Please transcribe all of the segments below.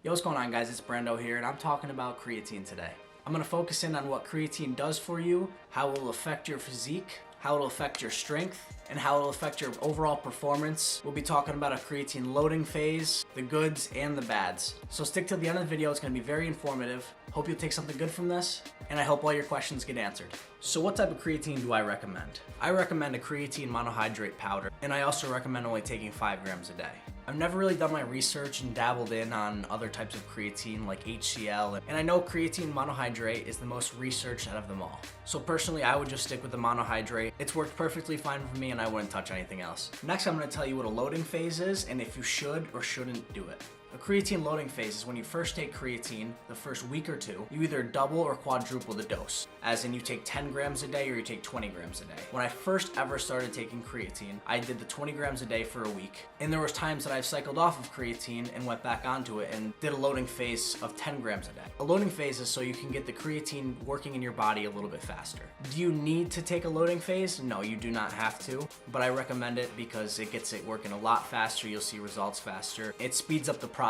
Yo, what's going on, guys? It's Brendo here, and I'm talking about creatine today. I'm going to focus in on what creatine does for you, how it will affect your physique, how it will affect your strength, and how it will affect your overall performance. We'll be talking about a creatine loading phase, the goods and the bads. So stick till the end of the video. It's going to be very informative. Hope you'll take something good from this, and I hope all your questions get answered. So what type of creatine do I recommend? I recommend a creatine monohydrate powder, and I also recommend only taking 5 grams a day. I've never really done my research and dabbled in on other types of creatine like HCl, and I know creatine monohydrate is the most researched out of them all. So personally, I would just stick with the monohydrate. It's worked perfectly fine for me, and I wouldn't touch anything else. Next, I'm going to tell you what a loading phase is and if you should or shouldn't do it. A creatine loading phase is when you first take creatine, the first week or two, you either double or quadruple the dose, as in you take 10 grams a day or you take 20 grams a day. When I first ever started taking creatine, I did the 20 grams a day for a week, and there was times that I've cycled off of creatine and went back onto it and did a loading phase of 10 grams a day. A loading phase is so you can get the creatine working in your body a little bit faster. Do you need to take a loading phase? No, you do not have to, but I recommend it because it gets it working a lot faster. You'll see results faster. It speeds up the process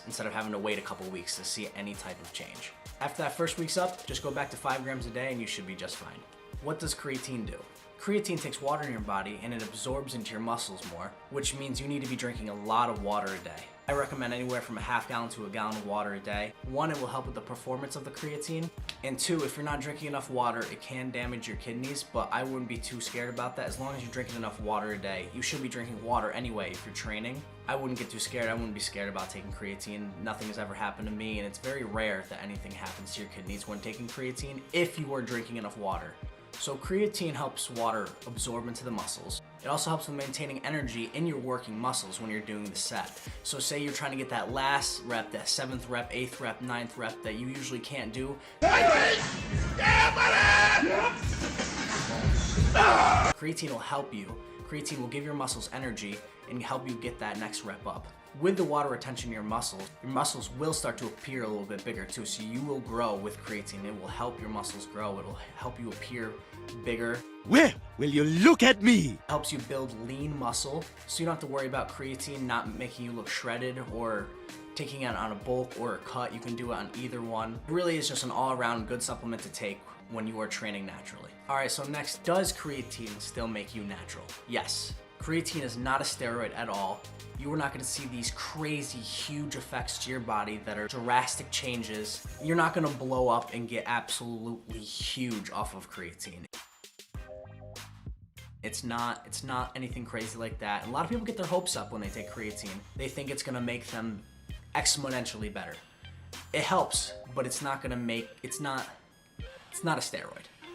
instead of having to wait a couple weeks to see any type of change. After that first week's up, just go back to 5 grams a day and you should be just fine. What does creatine do? Creatine takes water in your body and it absorbs into your muscles more, which means you need to be drinking a lot of water a day. I recommend anywhere from a half gallon to a gallon of water a day. 1, it will help with the performance of the creatine, and 2, if you're not drinking enough water, it can damage your kidneys, but I wouldn't be too scared about that. As long as you're drinking enough water a day, you should be drinking water anyway if you're training. I wouldn't get too scared. I wouldn't be scared about taking creatine. Nothing has ever happened to me, and it's very rare that anything happens to your kidneys when taking creatine if you are drinking enough water. So creatine helps water absorb into the muscles. It also helps with maintaining energy in your working muscles when you're doing the set. So say you're trying to get that last rep, that 7th rep, 8th rep, 9th rep that you usually can't do. Creatine will help you. Creatine will give your muscles energy and help you get that next rep up. With the water retention in your muscles will start to appear a little bit bigger too, so you will grow with creatine. It will help your muscles grow. It will help you appear bigger. Where will you look at me? Helps you build lean muscle, so you don't have to worry about creatine not making you look shredded or taking it on a bulk or a cut. You can do it on either one. It really is just an all-around good supplement to take when you are training naturally. All right, so next, does creatine still make you natural? Yes. Creatine is not a steroid at all. You are not going to see these crazy huge effects to your body that are drastic changes. You're not going to blow up and get absolutely huge off of creatine. It's not anything crazy like that. And a lot of people get their hopes up when they take creatine. They think it's going to make them exponentially better. It helps, but it's not a steroid.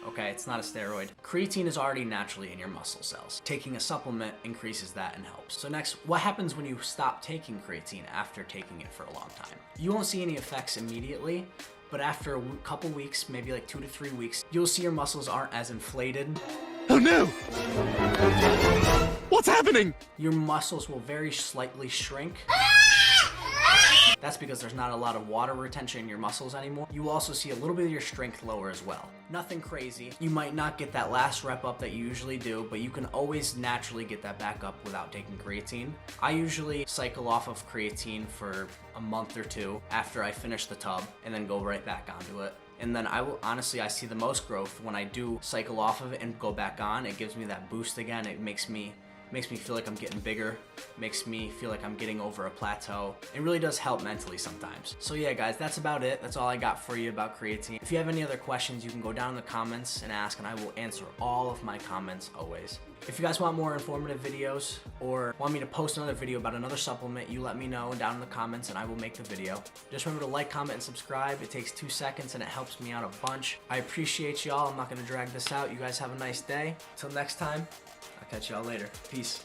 Okay, it's not a steroid. Creatine is already naturally in your muscle cells. Taking a supplement increases that and helps. So next, what happens when you stop taking creatine after taking it for a long time? You won't see any effects immediately, but after a couple weeks, maybe like 2 to 3 weeks, you'll see your muscles aren't as inflated. Oh no! What's happening? Your muscles will very slightly shrink. That's because there's not a lot of water retention in your muscles anymore. You will also see a little bit of your strength lower as well. Nothing crazy. You might not get that last rep up that you usually do, but you can always naturally get that back up without taking creatine. I usually cycle off of creatine for a month or 2 after I finish the tub and then go right back onto it. And then I see the most growth when I do cycle off of it and go back on. It gives me that boost again. It makes me feel like I'm getting bigger, makes me feel like I'm getting over a plateau. It really does help mentally sometimes. So yeah, guys, that's about it. That's all I got for you about creatine. If you have any other questions, you can go down in the comments and ask, and I will answer all of my comments always. If you guys want more informative videos or want me to post another video about another supplement, you let me know down in the comments and I will make the video. Just remember to like, comment, and subscribe. It takes 2 seconds and it helps me out a bunch. I appreciate y'all. I'm not gonna drag this out. You guys have a nice day. Till next time. I'll catch y'all later. Peace.